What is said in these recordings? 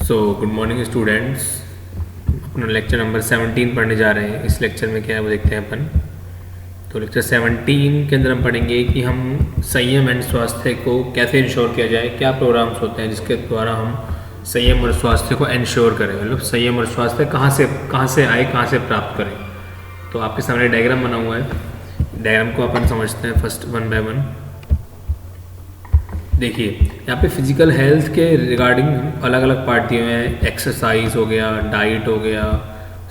Good morning students. अपना lecture number 17 पढ़ने जा रहे हैं। इस लेक्चर में क्या है वो देखते हैं अपन। तो लेक्चर 17 के अंदर हम पढ़ेंगे कि हम संयम एंड स्वास्थ्य को कैसे इंश्योर किया जाए, क्या प्रोग्राम्स होते हैं जिसके द्वारा हम संयम और स्वास्थ्य को इंश्योर करें, मतलब संयम और स्वास्थ्य कहाँ से आए, कहाँ से प्राप्त करें। तो आपके सामने डायग्राम बना हुआ है, डायग्राम को अपन समझते हैं फर्स्ट वन बाय वन। देखिए यहाँ पे फिजिकल हेल्थ के रिगार्डिंग अलग अलग पार्ट दिए हुए हैं। एक्सरसाइज हो गया, डाइट हो गया,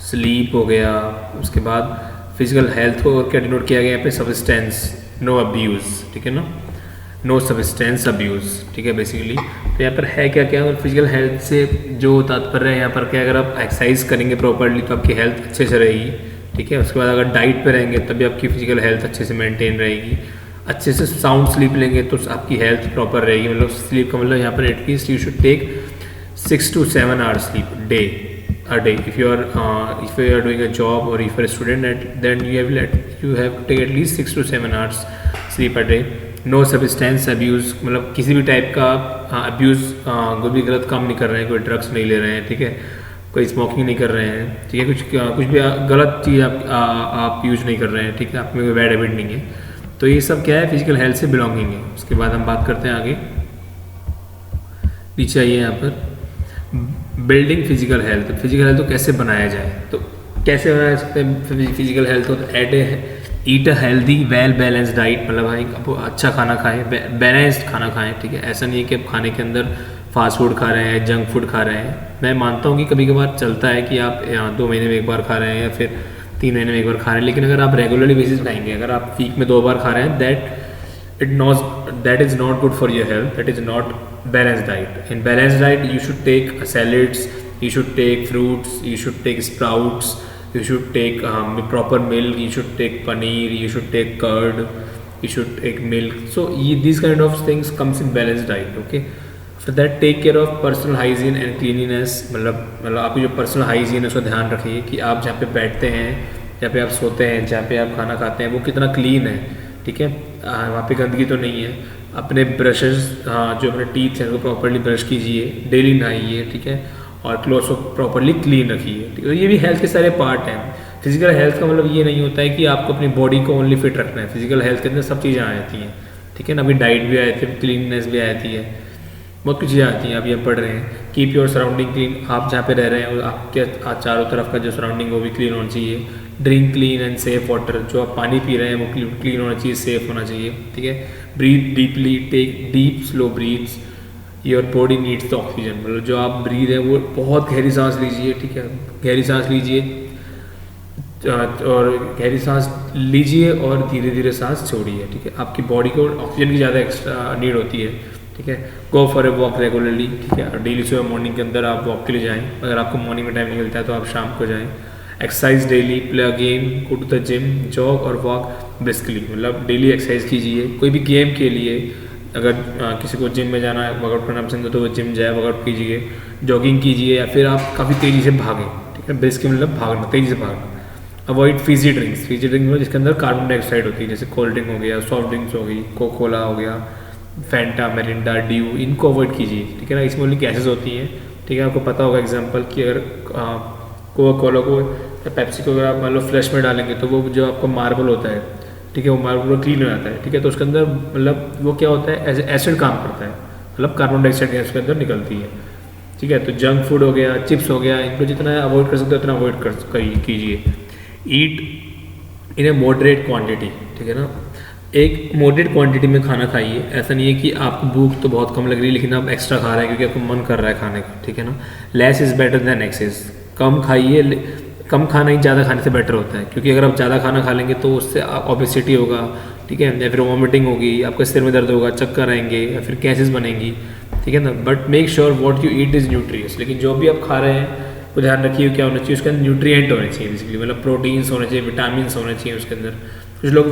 स्लीप हो गया। उसके बाद फिजिकल हेल्थ को क्या डिनोट किया गया यहाँ पे, सब्सटेंस नो अब्यूज़, ठीक है ना, नो सब्सटेंस अब्यूज़, ठीक है बेसिकली। तो यहाँ पर है क्या क्या, फिजिकल हेल्थ से जो तात्पर्य है यहाँ पर क्या, अगर आप एक्सरसाइज करेंगे प्रॉपरली तो आपकी हेल्थ अच्छे से रहेगी, ठीक है। उसके बाद अगर डाइट पे रहेंगे तभी आपकी फिजिकल हेल्थ अच्छे से मेंटेन रहेगी। अच्छे से साउंड स्लीप लेंगे तो आपकी हेल्थ प्रॉपर रहेगी। मतलब स्लीप का मतलब यहाँ पर at least you should take 6 to 7 hours sleep a day if you are doing a job or if you are a student, then you have to take at least 6 to 7 hours sleep a day. No substance abuse, मतलब किसी भी type का abuse, कोई भी गलत काम नहीं कर रहे हैं, कोई ड्रग्स नहीं ले रहे हैं, ठीक है, कोई स्मोकिंग नहीं कर रहे हैं, ठीक है, कुछ भी गलत चीज़ आप यूज नहीं कर रहे हैं, ठीक है, आप में कोई बैड हैबिट नहीं है। तो ये सब क्या है, फिजिकल हेल्थ से बिलोंगिंग है। उसके बाद हम बात करते हैं आगे, नीचे आइए यहाँ पर building physical health. Physical health को कैसे बनाया जाए, तो कैसे बनाया सकते हैं फिजिकल हेल्थ को, तो eat a healthy well balance diet, मतलब आप अच्छा खाना खाएं, बैलेंस्ड खाना खाएं, ठीक है। ऐसा नहीं है कि आप खाने के अंदर फास्ट फूड खा रहे हैं, जंक फूड खा रहे हैं। मैं मानता हूँ कि कभी कभार चलता है कि आप 2 महीने में एक बार खा रहे हैं या फिर 3 महीने में एक बार खा रहे हैं, लेकिन अगर आप रेगुलरली बेसिस खाएंगे, अगर आप वीक में 2 बार खा रहे हैं, that is not good for your health, that is not balance diet. In balance diet you should take salads, you should take fruits, you should take sprouts, you should take proper milk, you should take paneer, you should take curd, you should take milk. So these kind of things comes in balanced diet, okay. For that take care of personal hygiene and cleanliness, मतलब आपकी जो personal hygiene है उसका ध्यान रखिए कि आप जहाँ पे बैठते हैं, जहाँ पे आप सोते हैं, जहाँ पे आप खाना खाते हैं वो कितना क्लीन है, ठीक है, वहाँ पे गंदगी तो नहीं है। अपने ब्रशेस, जो अपने टीथ हैं उसको प्रॉपरली ब्रश कीजिए, डेली नहाइए, ठीक है, और क्लोथ्स को प्रॉपरली क्लीन रखिए, ठीक है। तो ये भी हेल्थ के सारे पार्ट हैं। फिजिकल हेल्थ का मतलब ये नहीं होता है कि आपको अपनी बॉडी को ओनली फिट रखना है। फिजिकल हेल्थ के अंदर सब चीज़ें आ जाती हैं, ठीक है ना। अभी डाइट भी आ जाती है, क्लीननेस भी आ जाती है, बहुत कुछ चीज़ें आती हैं। अभी हम पढ़ रहे हैं कीप योर सराउंडिंग क्लीन, आप जहाँ पे रह रहे हैं आपके चारों तरफ का जो सराउंडिंग वो भी क्लीन होना चाहिए। Drink clean and safe water, जो आप पानी पी रहे हैं वो क्लीन होना चाहिए, सेफ होना चाहिए, ठीक है। Breathe deeply, take deep slow breaths, your body needs the oxygen, मतलब जो आप ब्रीथ है वो बहुत गहरी सांस लीजिए, ठीक है, गहरी सांस लीजिए और गहरी सांस लीजिए और धीरे धीरे सांस छोड़िए, ठीक है। आपकी बॉडी को ऑक्सीजन की ज़्यादा एक्स्ट्रा नीड होती है, ठीक है। Go for a walk regularly, ठीक है, डेली सुबह मॉर्निंग के अंदर आप वॉक के लिए जाएँ। अगर आपको मॉर्निंग में टाइम नहीं मिलता है तो आप शाम को जाएँ। Exercise daily, play a game, go to the gym, jog और वॉक ब्रिस्कली, मतलब डेली एक्सरसाइज कीजिए। कोई भी गेम के लिए, अगर किसी को जिम में जाना है, वर्कआउट करना पसंद है तो वो जिम जाए, वर्कआउट कीजिए, जॉगिंग कीजिए, या फिर आप काफ़ी तेज़ी से भागें, ठीक है, ब्रिस्क मतलब भागना, तेज़ी से भागना। Avoid Fiji drinks, Fiji drink में जिसके अंदर कार्बन डाइऑक्साइड होती है, जैसे कोल्ड ड्रिंक हो गया, सॉफ्ट ड्रिंक्स हो गई, कोकोला हो गया, फैंटा, मेरिंडा, ड्यू, इनको अवॉइड कीजिए, ठीक है ना। इसमें ओनली गैसेज होती हैं, ठीक है। आपको पता होगा एग्जाम्पल कि अगर कोकोला को या पेप्सी को अगर आप मान लो फ्लैश में डालेंगे तो वो जो आपका मार्बल होता है, ठीक है, वो मार्बल क्लीन हो जाता है, ठीक है। तो उसके अंदर मतलब वो क्या होता है, एज एसिड काम करता है, मतलब कार्बन डाइऑक्साइड गैस उसके अंदर निकलती है, ठीक है। तो जंक फूड हो गया, चिप्स हो गया, इनको जितना अवॉइड कर सकते हो उतना अवॉइड कीजिए। ईट इन ए मॉडरेट क्वांटिटी, ठीक है ना, एक मॉडरेट क्वांटिटी में खाना खाइए। ऐसा नहीं है कि आपको भूख तो बहुत कम लग रही है लेकिन आप एक्स्ट्रा खा रहे हैं क्योंकि आपको मन कर रहा है खाने का, ठीक है ना। Less is better than excess, कम खाइए, कम खाना ही ज़्यादा खाने से बेटर होता है, क्योंकि अगर आप ज़्यादा खाना खा लेंगे तो उससे ओबेसिटी होगा, ठीक है, या फिर वॉमिटिंग होगी, आपके सिर में दर्द होगा, चक्कर आएंगे या फिर गैसेस बनेंगी, ठीक है ना। But make sure what you eat is nutritious, लेकिन जो भी आप खा रहे हैं वो ध्यान रखिए क्या होना चाहिए, उसके अंदर न्यूट्रिएंट होने चाहिए बेसिकली, मतलब प्रोटीन्स होने चाहिए, विटामिन होने चाहिए उसके अंदर। कुछ लोग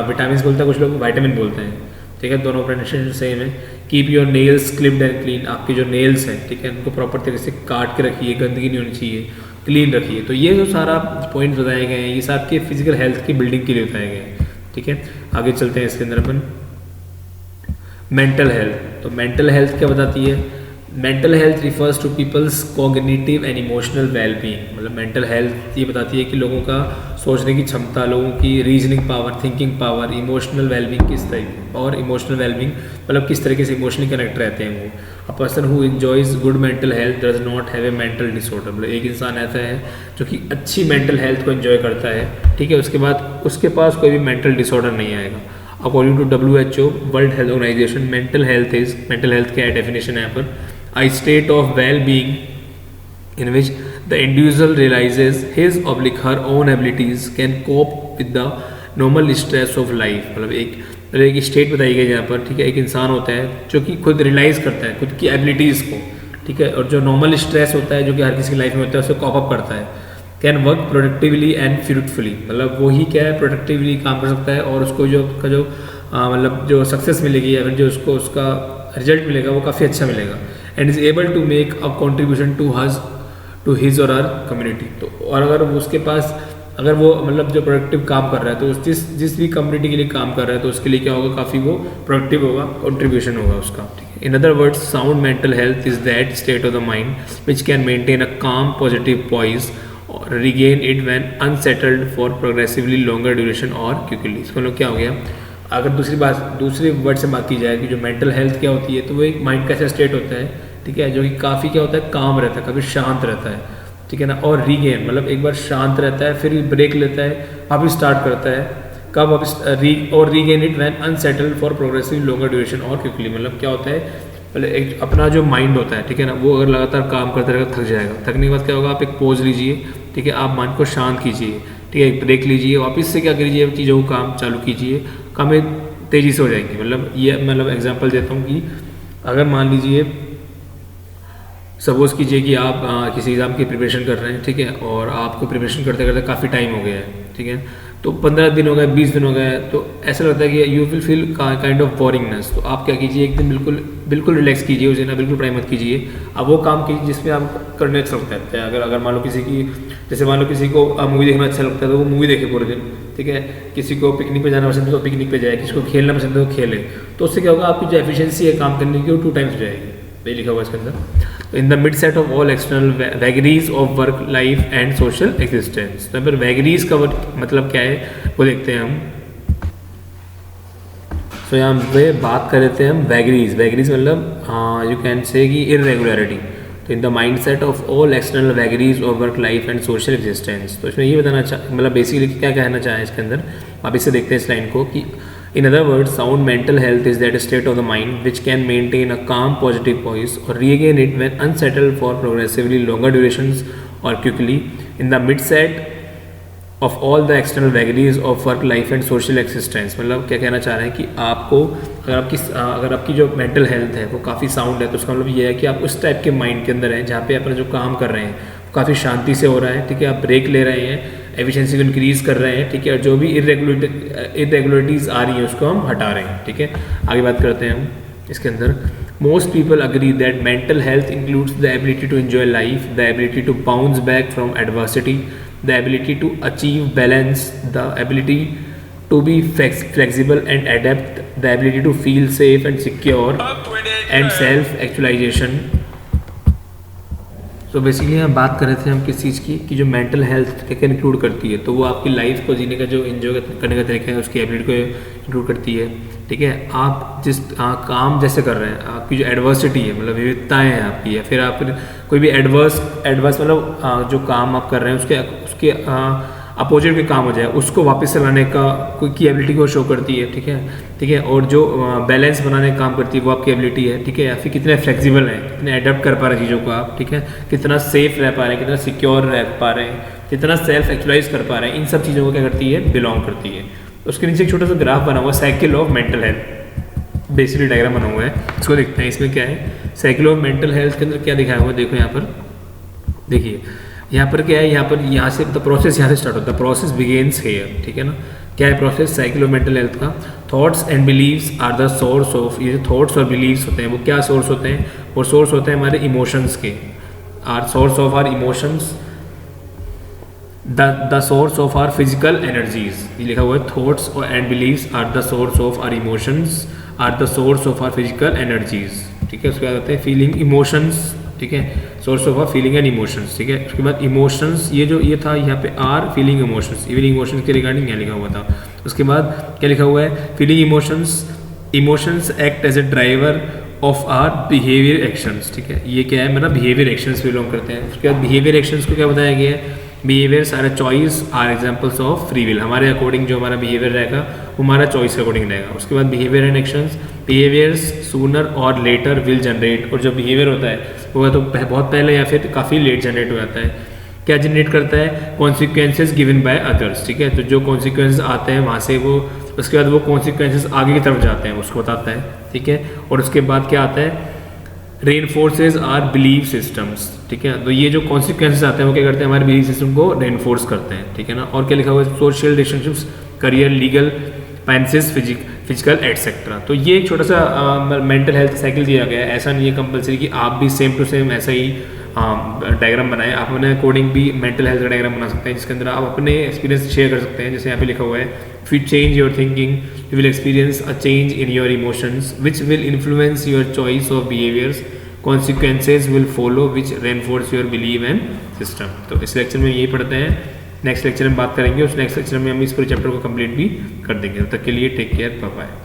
विटामिन बोलते हैं, कुछ लोग वाइटामिन बोलते हैं, ठीक है, दोनों प्रोनाउंसिएशन सेम है। Keep your nails clipped and clean, आपके जो नेल्स हैं, ठीक है, उनको प्रॉपर तरीके से काट के रखिए, गंदगी नहीं होनी चाहिए, क्लीन रखिए। तो ये जो सारा पॉइंट्स बताए गए हैं ये सब आपके फिजिकल हेल्थ की बिल्डिंग के लिए बताए गए हैं, ठीक है। आगे चलते हैं इसके अंदर अपन मेंटल हेल्थ। तो मेंटल हेल्थ क्या बताती है, mental health refers to people's cognitive and emotional wellbeing, मतलब मेंटल हेल्थ ये बताती है कि लोगों का सोचने की क्षमता, लोगों की reasoning power, thinking power, emotional wellbeing किस तरीके, और इमोशनल वेलबींग मतलब किस तरीके से इमोशनली कनेक्ट रहते हैं वो। A person who enjoys good mental health does not have a mental disorder, मतलब एक इंसान ऐसा है जो कि अच्छी मेंटल हेल्थ को एंजॉय करता है, ठीक है, उसके बाद उसके पास कोई भी मेंटल डिसऑर्डर नहीं आएगा। According to WHO world health organisation, mental health क्या है डेफिनेशन है यहाँ पर, a state of well-being in which the individual realizes his or her own abilities can cope with the normal stress of life, मतलब एक state बताई गई यहाँ पर, ठीक है। एक इंसान होता है जो कि खुद रियलाइज़ करता है खुद की एबिलिटीज़ को, ठीक है, और जो नॉर्मल स्ट्रेस होता है जो कि हर किसी की लाइफ में होता है उसे कॉप अप करता है। Can work productively and fruitfully, मतलब वो ही क्या है प्रोडक्टिवली काम कर सकता है और उसको मतलब जो सक्सेस मिलेगी या फिर जो उसको उसका रिजल्ट मिलेगा वो काफ़ी अच्छा मिलेगा। And is able to make a contribution to his और हर कम्युनिटी, तो और अगर उसके पास अगर वो मतलब जो प्रोडक्टिव काम कर रहा है तो जिस भी कम्युनिटी के लिए काम कर रहा है तो उसके लिए क्या होगा, काफ़ी वो प्रोडक्टिव होगा, कॉन्ट्रीब्यूशन होगा उसका, ठीक है। In other words, sound mental health is that state of the mind which can maintain a काम पॉजिटिव पॉइज और regain it when unsettled for progressively longer duration और क्विकली। इसको मतलब क्या हो गया, अगर दूसरे वर्ड से बात की जाए कि जो मेंटल हेल्थ क्या होती है तो वो एक माइंड का ऐसा स्टेट होता है, ठीक है, जो कि काफ़ी क्या होता है काम रहता है, काफ़ी शांत रहता है, ठीक है ना। और रीगेन मतलब एक बार शांत रहता है फिर ब्रेक लेता है, वापस स्टार्ट करता है, कब वापस regain it when unsettled for progressive longer duration और क्विकली, मतलब क्या होता है, पहले एक अपना जो माइंड होता है, ठीक है ना, वो अगर लगातार काम करते रहेगा थक जाएगा, थकने के बाद क्या होगा, आप एक पोज लीजिए, ठीक है, आप माइंड को शांत कीजिए, ठीक है, एक ब्रेक लीजिए, वापस से क्या कीजिए, चीज़ों को काम चालू कीजिए, काम तेज़ी से हो जाएंगी। मतलब एग्जांपल देता हूँ कि अगर मान लीजिए सपोज़ कीजिए कि आप किसी एग्ज़ाम की प्रिपरेशन कर रहे हैं, ठीक है, और आपको प्रिपरेशन करते करते काफ़ी टाइम हो गया है, ठीक है, तो 15 दिन हो गए, 20 दिन हो गए, तो ऐसा लगता है कि you will feel kind of boringness. तो आप क्या कीजिए, एक दिन बिल्कुल रिलैक्स कीजिए, उस दिन आप बिल्कुल पढ़ाई मत कीजिए, अब वो काम कीजिए जिसमें आप करने अच्छा लगता है। अगर मान लो किसी को मूवी देखना अच्छा लगता है तो वो मूवी देखे पूरे दिन, ठीक है, किसी को पिकनिक पे जाना पसंद है तो पिकनिक पे जाए, किसी को खेलना पसंद है तो खेले, तो उससे क्या होगा, आपकी जो एफिशिएंसी है काम करने की वो 2 टाइम्स हो जाएगी। ये लिखा हुआ इसके अंदर। In the midst of all external vagaries of work life and social existence, तो फिर वैगरीज का मतलब क्या है वो देखते हैं हम। तो यहाँ पे बात कर लेते हैं हम वैगरीज मतलब यू कैन से कि इरेगुलरिटी। तो in the mind set of all external vagaries of work life and social existence, तो इसमें ये बताना मतलब बेसिकली क्या कहना चाहे इसके अंदर, आप इससे देखते हैं इस लाइन को कि in other words, sound mental health is that state of the mind which can maintain a calm, positive poise or regain it when unsettled for progressively longer durations or quickly in the midset of all the external vagaries of work life and social existence। मतलब क्या कहना चाह रहे हैं कि आपको अगर आपकी जो मेंटल हेल्थ है वो काफ़ी साउंड है तो उसका मतलब ये है कि आप उस टाइप के माइंड के अंदर हैं जहाँ पे अपना जो काम कर रहे हैं काफ़ी शांति से हो रहा है, ठीक है, आप ब्रेक ले रहे हैं, एफिशिएंसी को इंक्रीज़ कर रहे हैं, ठीक है, और जो भी इरेगुलरिटीज़ आ रही हैं उसको हम हटा रहे हैं, ठीक है। आगे बात करते हैं हम इसके अंदर। Most people agree that mental health includes the ability to enjoy life, the ability to bounce back from adversity, the ability to achieve balance, the ability to be flexible and adapt, the ability to feel safe and secure and self actualisation. तो basically हम बात कर रहे थे हम किस चीज़ की कि जो मेंटल हेल्थ क्या क्या इंक्लूड करती है, तो वो आपकी लाइफ को जीने का जो एंजॉय करने का तरीका है उसकी एबिलिटी को इंक्लूड करती है, ठीक है। आप जिस काम जैसे कर रहे हैं, आपकी जो एडवर्सिटी है मतलब विविधताएँ हैं आपकी, या फिर आप कोई भी एडवर्स मतलब जो काम आप कर रहे हैं उसके अपोजिट के काम हो जाए उसको वापस से लाने का कोई की एबिलिटी को शो करती है, ठीक है। और जो बैलेंस बनाने का काम करती है वो आपकी एबिलिटी है, ठीक है। या फिर कितने फ्लेक्सिबल हैं, कितने अडेप्ट कर पा रहे हैं चीज़ों को आप, ठीक है, कितना सेफ रह पा रहे हैं, कितना सिक्योर रह पा रहे हैं, कितना सेल्फ एक्चुअलाइज कर पा रहे हैं, इन सब चीज़ों को क्या करती है, बिलोंग करती है। उसके नीचे एक छोटा सा ग्राफ बना हुआ है, cycle of mental health, basically diagram बना हुआ है, इसको देखते हैं। इसमें क्या है, साइकिल ऑफ मेंटल हेल्थ के अंदर क्या दिखाया हुआ है, देखो यहाँ पर देखिए, यहाँ पर क्या है, यहाँ से द प्रोसेस यहाँ से स्टार्ट होता है, प्रोसेस बिगेन्स हेयर, ठीक है ना। क्या है process cycle of mental health का, thoughts and beliefs are the source of, ये थॉट्स और बिलीव्स होते हैं वो क्या सोर्स होते हैं, वो सोर्स होते हैं हमारे इमोशंस के, are source of our emotions, the source of our physical energies, ये लिखा हुआ है, thoughts and beliefs are the source of our emotions are the source of our physical energies, ठीक है। उसके बाद आते हैं फीलिंग इमोशंस, ठीक है, source of feeling and emotions, ठीक है। उसके बाद इमोशंस, ये था यहाँ पे our, feeling emotions, feeling emotions के रिगार्डिंग यहाँ लिखा हुआ था। उसके बाद क्या लिखा हुआ है, feeling emotions, emotions act as a driver of our behaviour actions, ठीक है। ये क्या है, मतलब बिहेवियर एक्शंस बिलोंग करते हैं। उसके बाद बिहेवियर एक्शंस को क्या बताया गया है, behaviours are a choice or examples of free will, हमारे अकॉर्डिंग जो हमारा बिहेवियर रहेगा वो हमारा चॉइस के अकॉर्डिंग रहेगा। उसके बाद behaviour and actions, behaviours sooner और लेटर विल जनरेट, और जो बिहेवियर होता है वो तो बहुत पहले या फिर काफ़ी लेट जनरेट हो जाता है। क्या जनरेट करता है, कॉन्सिक्वेंसेज गिवन बाय अदर्स, ठीक है। तो जो कॉन्सिक्वेंसेज आते हैं वहाँ से वो, उसके बाद वो कॉन्सिक्वेंसेज आगे की तरफ जाते हैं उसको बताता है, ठीक है। और उसके बाद क्या आता है, रेनफोर्सेज आर बिलीव सिस्टम्स, ठीक है। तो ये जो कॉन्सिक्वेंसेज आते हैं वो क्या करते हैं, हमारे बिलीव सिस्टम को रेनफोर्स करते हैं, ठीक है ना। और क्या लिखा हुआ है, social relationships, career, legal, finances, physical etcetera. तो ये एक छोटा सा मेंटल हेल्थ साइकिल दिया गया है। ऐसा नहीं है कंपलसरी कि आप भी सेम टू सेम ऐसा ही डायग्राम बनाएं, आप अपने अकॉर्डिंग भी मेंटल हेल्थ का डायग्राम बना सकते हैं, जिसके अंदर आप अपने एक्सपीरियंस शेयर कर सकते हैं। जैसे यहाँ पे लिखा हुआ है, if you change your thinking you will experience a change in your emotions which will influence your choice of behaviours, consequences will follow which reinforce your belief and system। तो इस लेक्चर में यही पढ़ते हैं, नेक्स्ट लेक्चर में बात करेंगे, उस नेक्स्ट लेक्चर में हम इस पूरे चैप्टर को कंप्लीट भी कर देंगे। तब तक के लिए टेक केयर, बाय बाय।